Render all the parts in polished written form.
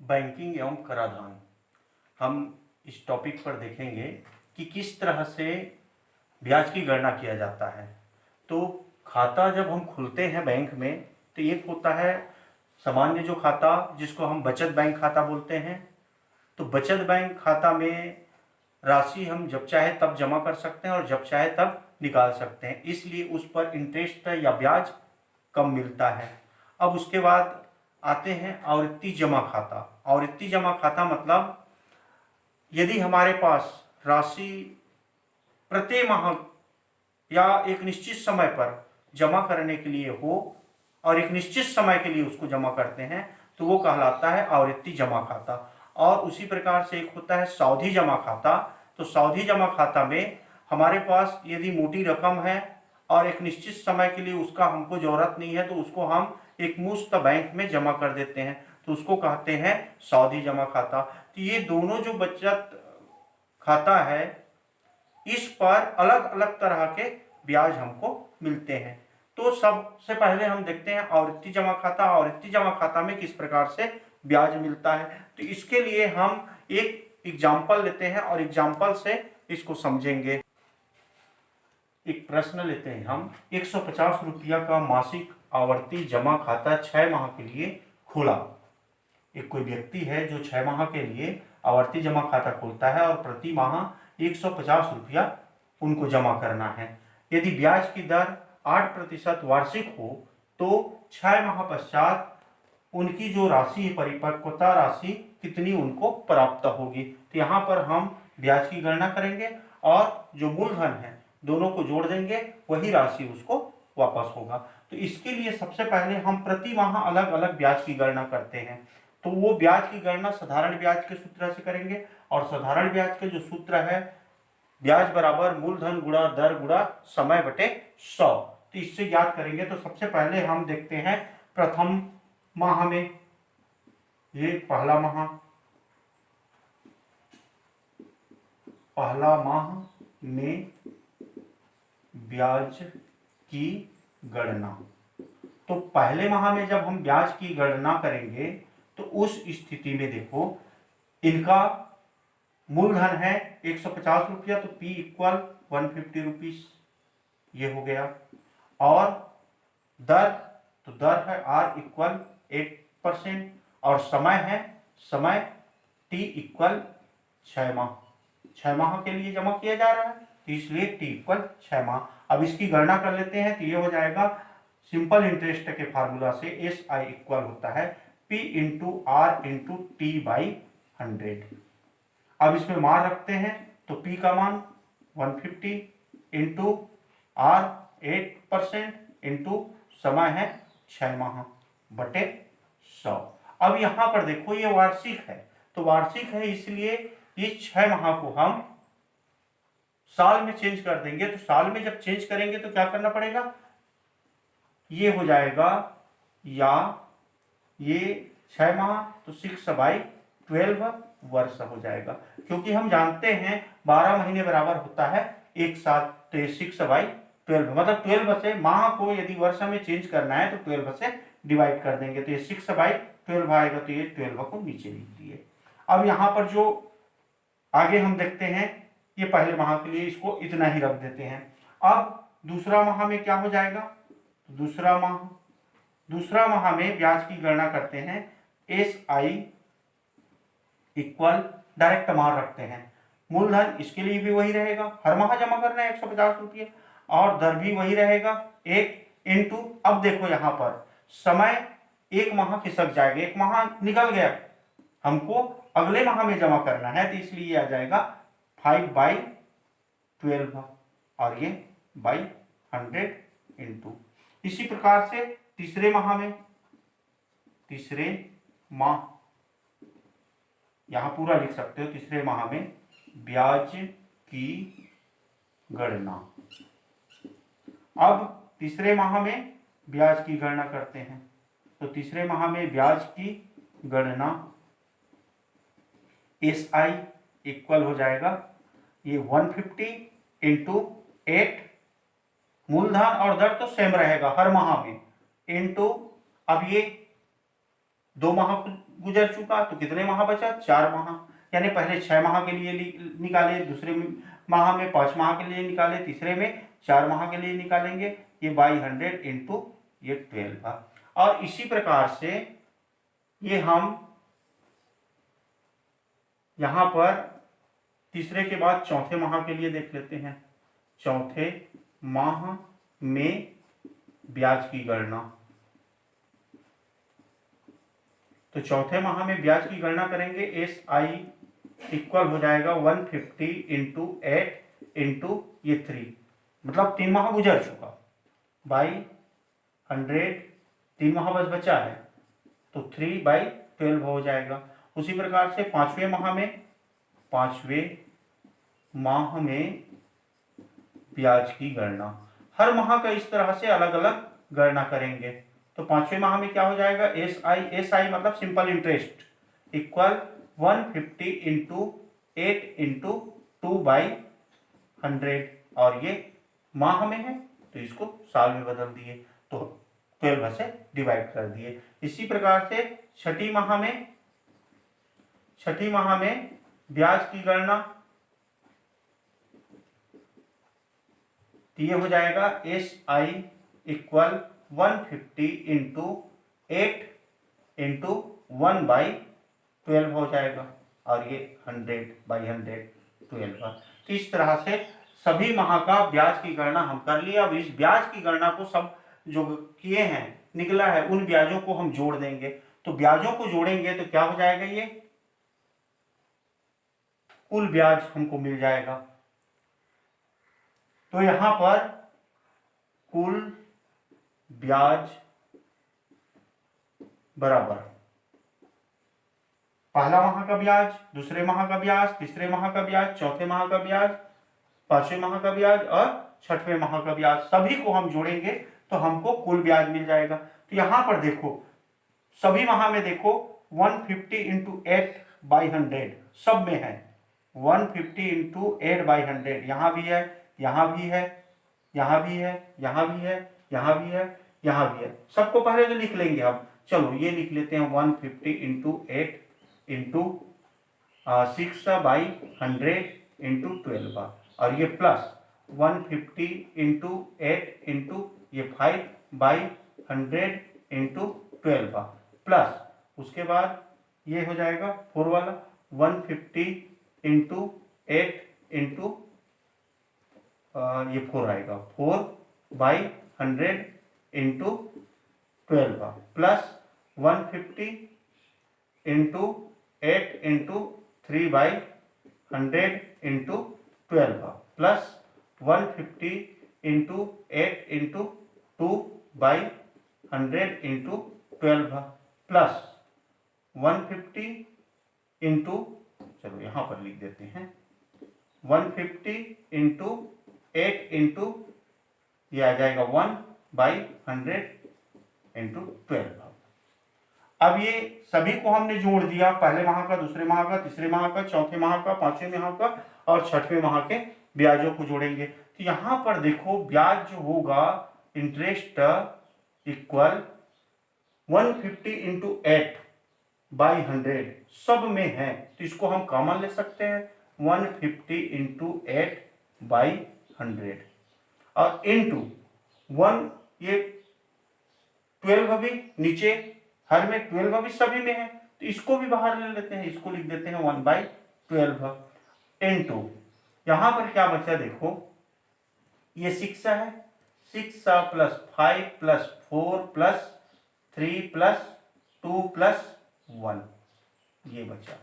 Banking एवं कराधान। हम इस टॉपिक पर देखेंगे कि किस तरह से ब्याज की गणना किया जाता है। तो खाता जब हम खुलते हैं बैंक में तो एक होता है सामान्य जो खाता, जिसको हम बचत बैंक खाता बोलते हैं। तो बचत बैंक खाता में राशि हम जब चाहे तब जमा कर सकते हैं और जब चाहे तब निकाल सकते हैं, इसलिए उस पर इंटरेस्ट या ब्याज कम मिलता है। अब उसके बाद आते हैं आवर्ती जमा खाता। आवर्ती जमा खाता मतलब यदि हमारे पास राशि प्रति माह या एक निश्चित समय पर जमा करने के लिए हो और एक निश्चित समय के लिए उसको जमा करते हैं तो वो कहलाता है आवर्ती जमा खाता। और उसी प्रकार से एक होता है सावधि जमा खाता। तो सावधि जमा खाता में हमारे पास यदि मोटी रकम है और एक निश्चित समय के लिए उसका हमको जरूरत नहीं है तो उसको हम एक मुश्त बैंक में जमा कर देते हैं, तो उसको कहते हैं सावधि जमा खाता। तो ये दोनों जो बचत खाता है इस पर अलग अलग तरह के ब्याज हमको मिलते हैं। तो सबसे पहले हम देखते हैं आवर्ती जमा खाता। आवर्ती जमा खाता में किस प्रकार से ब्याज मिलता है, तो इसके लिए हम एक एग्जाम्पल लेते हैं और एग्जाम्पल से इसको समझेंगे। एक प्रश्न लेते हैं हम। 150 रुपया का मासिक आवर्ती जमा खाता 6 माह के लिए खोला। एक कोई व्यक्ति है जो 6 माह के लिए आवर्ती जमा खाता खोलता है और प्रति माह 150 रुपया उनको जमा करना है। यदि ब्याज की दर 8% वार्षिक हो तो 6 माह पश्चात उनकी जो राशि है, परिपक्वता राशि कितनी उनको प्राप्त होगी। तो यहाँ पर हम ब्याज की गणना करेंगे और जो मूलधन है दोनों को जोड़ देंगे, वही राशि उसको वापस होगा। तो इसके लिए सबसे पहले हम प्रति माह अलग अलग ब्याज की गणना करते हैं। तो वो ब्याज की गणना साधारण ब्याज के सूत्र से करेंगे और साधारण ब्याज के जो सूत्र है ब्याज बराबर मूलधन गुणा दर गुणा समय बटे 100। तो इससे ज्ञात करेंगे। तो सबसे पहले हम देखते हैं प्रथम माह में, ये पहला माह में ब्याज की गणना। तो पहले माह में जब हम ब्याज की गणना करेंगे तो उस स्थिति में देखो इनका मूलधन है 150 रुपया, तो P इक्वल 150 रुपीज, ये हो गया। और दर, तो दर है R इक्वल 8% और समय T इक्वल 6 माह। 6 माह के लिए जमा किया जा रहा है तो इसलिए T इक्वल 6 माह। अब इसकी गणना कर लेते हैं तो ये हो जाएगा सिंपल इंटरेस्ट के फार्मूला से SI इक्वल होता है P into R into T by 100। अब इसमें मान रखते हैं तो P का मान 150 इंटू R 8% इंटू समय है 6 माह बटे 100। अब यहां पर देखो ये वार्षिक है, तो वार्षिक है इसलिए इस 6 माह को हम साल में चेंज कर देंगे। तो साल में जब चेंज करेंगे तो क्या करना पड़ेगा, ये हो जाएगा या ये 6 माह तो 6/12 वर्ष हो जाएगा, क्योंकि हम जानते हैं 12 महीने बराबर होता है एक साल। तो ये 6/12 मतलब 12 से माह को यदि वर्ष में चेंज करना है तो 12 से डिवाइड कर देंगे, तो ये 6/12 आएगा। तो ये 12 को नीचे लिख दिए। अब यहाँ पर जो आगे हम देखते हैं ये पहले माह के लिए इसको इतना ही रख देते हैं। अब दूसरा माह में क्या हो जाएगा, दूसरा माह में ब्याज की गणना करते हैं। SI इक्वल डायरेक्ट मान रखते हैं। मूलधन इसके लिए भी वही रहेगा, हर माह जमा करना है 150 रुपये, और दर भी वही रहेगा 1 इंटू, अब देखो यहाँ पर समय एक माह खिसक जाएगा, एक माह निकल गया, हमको अगले माह में जमा करना है तो इसलिए आ जाएगा 5/12 और ये बाई 100 इंटू। इसी प्रकार से तीसरे माह यहां पूरा लिख सकते हो। तीसरे माह में ब्याज की गणना। अब तीसरे माह में ब्याज की गणना करते हैं। तो तीसरे माह में ब्याज की गणना SI इक्वल हो जाएगा ये 150 इंटू 8, मूलधन और दर तो सेम रहेगा हर माह में, इंटू अब ये 2 माह गुजर चुका तो कितने माह बचा, 4 माह। यानी पहले 6 माह के लिए निकाले, दूसरे माह में 5 माह के लिए निकाले, तीसरे में 4 माह के लिए निकालेंगे। ये बाई 100 इंटू ये 12 और इसी प्रकार से ये हम यहां पर तीसरे के बाद चौथे माह के लिए देख लेते हैं। चौथे माह में ब्याज की गणना, तो चौथे माह में ब्याज की गणना करेंगे। एस आई इक्वल हो जाएगा 150 इंटू 8 इंटू ये 3, मतलब 3 माह गुजर चुका, बाई 100, 3 माह बस बचा है तो 3/12 हो जाएगा। उसी प्रकार से पांचवें माह में ब्याज की गणना, हर माह का इस तरह से अलग अलग गणना करेंगे। तो पांचवें माह में क्या हो जाएगा, एस आई मतलब simple interest equal 150 into 8 into 2/100, और ये माह में है तो इसको साल में बदल दिए तो 12 से डिवाइड कर दिए। इसी प्रकार से छठी माह में ब्याज की गणना, तो ये हो जाएगा S I equal 150 into 8 into 1/12 हो जाएगा, और ये 100/112। तो इस तरह से सभी माह का ब्याज की गणना हम कर लिया। अब इस ब्याज की गणना को सब जो किए हैं निकला है उन ब्याजों को हम जोड़ देंगे। तो ब्याजों को जोड़ेंगे तो क्या हो जाएगा, ये कुल ब्याज हमको मिल जाएगा। तो यहां पर कुल ब्याज बराबर पहला माह का ब्याज, दूसरे माह का ब्याज, तीसरे माह का ब्याज, चौथे माह का ब्याज, पांचवें माह का ब्याज और छठवें माह का ब्याज, सभी को हम जोड़ेंगे तो हमको कुल ब्याज मिल जाएगा। तो यहां पर देखो सभी माह में देखो 150 इंटू 8/100 सब में है, 150 इंटू 8/100 यहां भी है, यहां भी है, यहां भी है, यहां भी है, यहां भी है, यहां भी है। सबको पहले तो लिख लेंगे हम, चलो ये लिख लेते हैं 150 इंटू 8 इंटू 6/100 इंटू 12, और ये प्लस 150 इंटू 8 इंटू ये 5/100 इंटू 12, प्लस उसके बाद ये हो जाएगा 4 वाला 150 इंटू 8 इंटू ये 4 आएगा, 4/100 into 12 plus 150 into 8 into 3/100 into 12 plus 150 into 8 into 2/100 into 12 plus 150 into, चलो यहां पर लिख देते हैं 150 इंटू 8 इंटू ये आ जाएगा 1/100 इंटू 12। अब ये सभी को हमने जोड़ दिया, पहले माह का, दूसरे माह का, तीसरे माह का, चौथे माह का, पांचवें माह का और छठवें माह के ब्याजों को जोड़ेंगे। तो यहां पर देखो ब्याज जो होगा इंटरेस्ट इक्वल 150 इंटू 8/100 सब में है तो इसको हम कॉमन ले सकते हैं 150 इंटू 8/100 और इंटू 1, ये 12 भी नीचे हर में 12 भी सभी में है तो इसको भी बाहर ले लेते हैं, इसको लिख देते हैं 1/12 इंटू यहां पर क्या बचा देखो ये 6 है, 6 plus 5 plus 4 plus 3 plus 2 plus 1 ये बचा।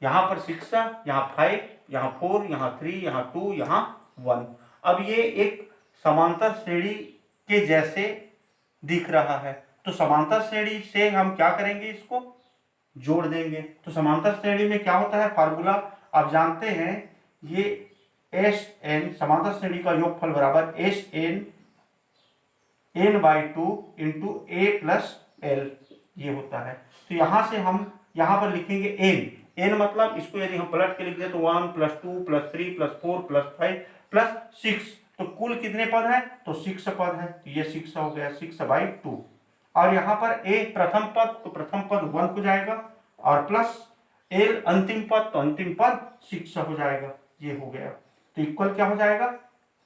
यहां पर 6, यहां 5, यहां 4, यहां 3, यहां 2, यहां 1। अब ये एक समांतर श्रेणी के जैसे दिख रहा है तो समांतर श्रेणी से हम क्या करेंगे, इसको जोड़ देंगे। तो समांतर श्रेणी में क्या होता है, फार्मूला आप जानते हैं, ये एस एन समांतर श्रेणी का योगफल बराबर एस एन n/2 इंटू ए प्लस एल ये होता है। तो यहां से हम यहां पर लिखेंगे n मतलब इसको यदि हम पलट के लिख दे तो 1 plus 2 plus 3 plus 4 plus 5 plus 6, तो कुल कितने पद है तो 6 पद है, तो ये 6 हो गया 6/2 और यहाँ पर ए प्रथम पद तो प्रथम पद 1 हो जाएगा और प्लस एल अंतिम पद तो अंतिम पद 6 हो जाएगा। ये हो गया तो इक्वल क्या हो जाएगा,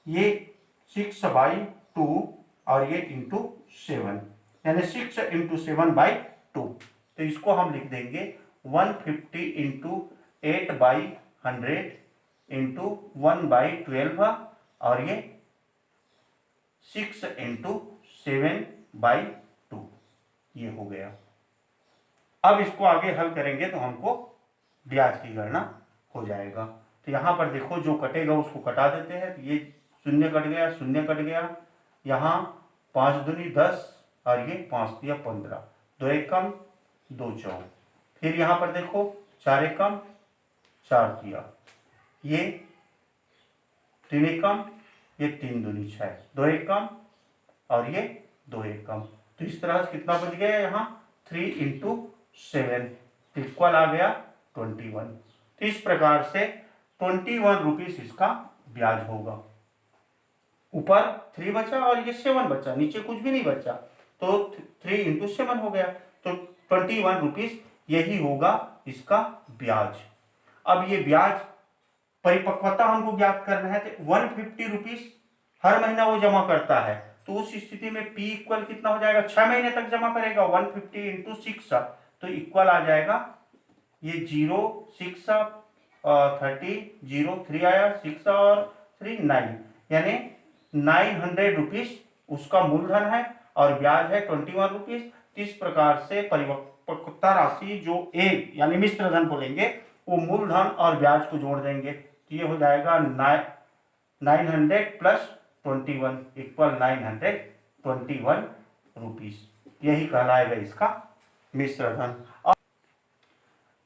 ये 6/2 और ये इंटू 7 यानी 6 इंटू 7/2। तो इसको हम लिख देंगे 150 इंटू 8/100 इंटू 1/12 और ये 6 इंटू 7/2 ये हो गया। अब इसको आगे हल करेंगे तो हमको ब्याज की गणना हो जाएगा। तो यहाँ पर देखो जो कटेगा उसको कटा देते हैं, तो ये शून्य कट गया, शून्य कट गया, यहाँ 5 दूनी 10 और ये 5 दिया 15, 2 एकम 2 चौक, फिर यहाँ पर देखो 4 एकम 4 दिया, ये 3 एकम, ये 3 दूनी 6, 2 एकम और ये 2 एकम। तो इस तरह से कितना बच गया यहाँ 3 इंटू 7 इक्वल आ गया 21। तो इस प्रकार से 21 रुपीस इसका ब्याज होगा। ऊपर 3 बचा और ये 7 बचा, नीचे कुछ भी नहीं बचा, तो 3 इंटू 7 हो गया, तो 21 रुपीस यही होगा इसका ब्याज। अब ये ब्याज परिपक्वता हमको ज्ञात करना है, तो 150 रुपीस हर महीना वो जमा करता है, तो उस स्थिति में P इक्वल कितना हो जाएगा, 6 महीने तक जमा करेगा, 150 इंटू 6 तो इक्वल आ जाएगा ये 0 6 30 0 3 आया, 6 और 3 9 यानी 900 रुपीस उसका मूलधन है और ब्याज है 21 रुपीस। इस प्रकार से परिपक्वता राशि जो ए यानी मिश्र धन बोलेंगे वो मूलधन और ब्याज को जोड़ देंगे, तो ये हो जाएगा 900 प्लस 21 इक्वल 921 रुपीस, यही कहलाएगा इसका मिश्र धन।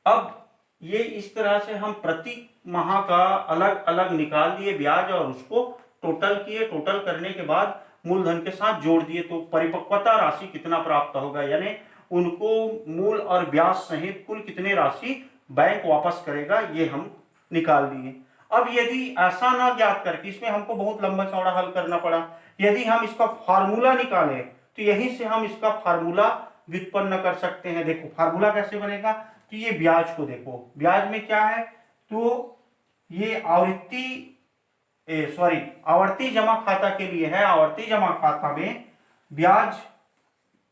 अब ये इस तरह से हम प्रति माह का अलग अलग निकाल दिए ब्याज और उसको टोटल किए, टोटल करने के बाद मूलधन के साथ जोड़ दिए, तो परिपक्वता राशि कितना प्राप्त होगा, यानी उनको मूल और ब्याज सहित कुल कितने राशि बैंक वापस करेगा, ये हम निकाल दिए। अब यदि ऐसा ना ज्ञात करके, इसमें हमको बहुत लंबा चौड़ा हल करना पड़ा, यदि हम इसका फार्मूला निकालें तो यहीं से हम इसका फार्मूला व्युत्पन्न कर सकते हैं। देखो फार्मूला कैसे बनेगा, तो ये ब्याज को देखो, ब्याज में क्या है, तो ये आवर्ती जमा खाता के लिए है। आवर्ती जमा खाता में ब्याज,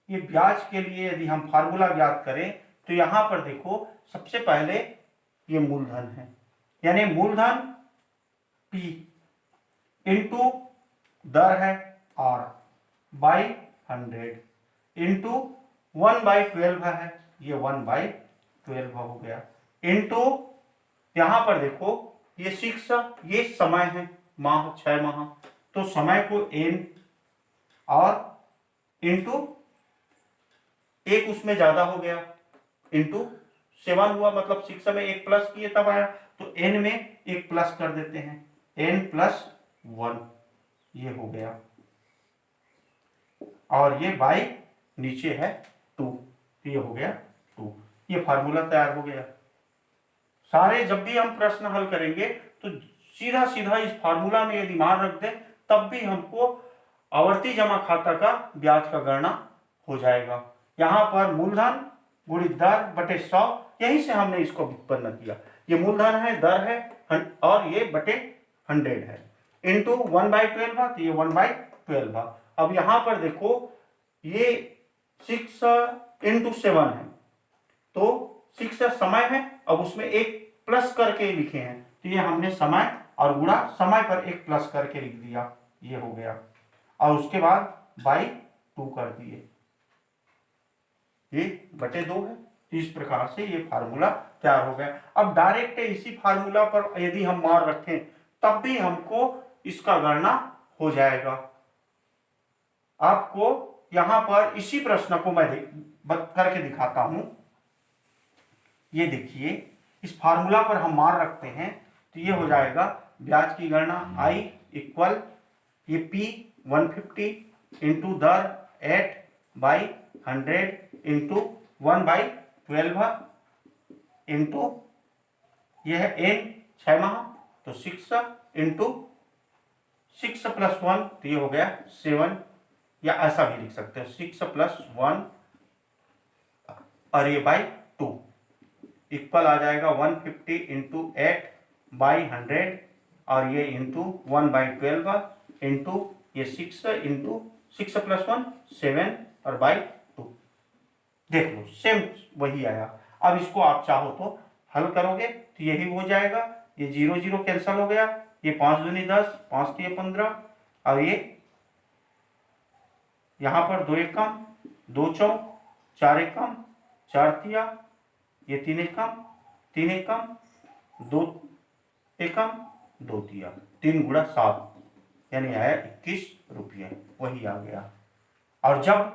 ये ब्याज के लिए यदि हम फार्मूला ज्ञात करें तो यहां पर देखो सबसे पहले ये मूलधन है, यानी मूलधन P इंटू दर है R बाई 100 इंटू 1/12 है, ये 1/12 हो गया, इंटू यहां पर देखो ये 6 ये समय है, माह 6 माह, तो समय को n और इंटू एक उसमें ज्यादा हो गया, इंटू 7 हुआ, मतलब 6 में एक प्लस किए तब आया, तो n में एक प्लस कर देते हैं, n+1 ये हो गया, और ये बाई नीचे है 2, ये हो गया 2, ये फार्मूला तैयार हो गया। सारे जब भी हम प्रश्न हल करेंगे तो सीधा सीधा इस फार्मूला में यदि मान रख दें तब भी हमको आवर्ती जमा खाता का ब्याज का गणना हो जाएगा। यहाँ पर मूलधन गुणित दर बटे 100, यहीं से हमने इसको व्युत्पन्न किया, ये मूलधन है, दर है और ये बटे 100 है, इंटू 1/12 तो ये 1/12। अब यहाँ पर देखो ये 6 इंटू 7 है, तो 6 समय है, अब उसमें एक प्लस करके लिखे हैं, तो ये हमने समय और गुणा समय पर एक प्लस करके लिख दिया, ये हो गया, और उसके बाद बाई 2 कर दिए, ये बटे 2 है। तो इस प्रकार से ये फार्मूला तैयार हो गया। अब डायरेक्ट इसी फार्मूला पर यदि हम मार रखें तब भी हमको इसका गणना हो जाएगा। आपको यहां पर इसी प्रश्न को मैं करके दिखाता हूं, ये देखिए इस फार्मूला पर हम मार रखते हैं तो ये हो जाएगा ब्याज की गणना I इक्वल ये P 150 इंटू दर 8/100 इंटू 1/12 इंटू यह है n 6 माह, तो 6 इंटू 6 + 1 तो ये हो गया 7 या ऐसा भी लिख सकते हो 6 + 1 और ये बाई 2 इक्वल आ जाएगा 150 इंटू 8/100 और ये इंटू 1/12 इंटू ये 6 इंटू 6 + 1 7 और बाई 2। देख लो सेम वही आया। अब इसको आप चाहो तो हल करोगे तो यही हो जाएगा, ये 0 0 कैंसिल हो गया, ये 5 दूनी 10, 5 3 15 और ये यहाँ पर 2 एकम 2 चौक 4 एकम 4 तिया, ये 3 एकम 3 एकम 2 एकम 2 तिया, 3 गुणा 7 यानी आया 21 रुपये, वही आ गया। और जब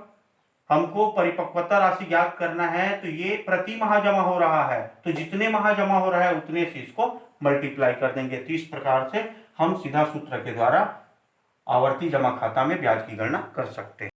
हमको परिपक्वता राशि ज्ञात करना है तो ये प्रति माह जमा हो रहा है, तो जितने माह जमा हो रहा है उतने से इसको मल्टीप्लाई कर देंगे। तो इस प्रकार से हम सीधा सूत्र के द्वारा आवर्ती जमा खाता में ब्याज की गणना कर सकते हैं।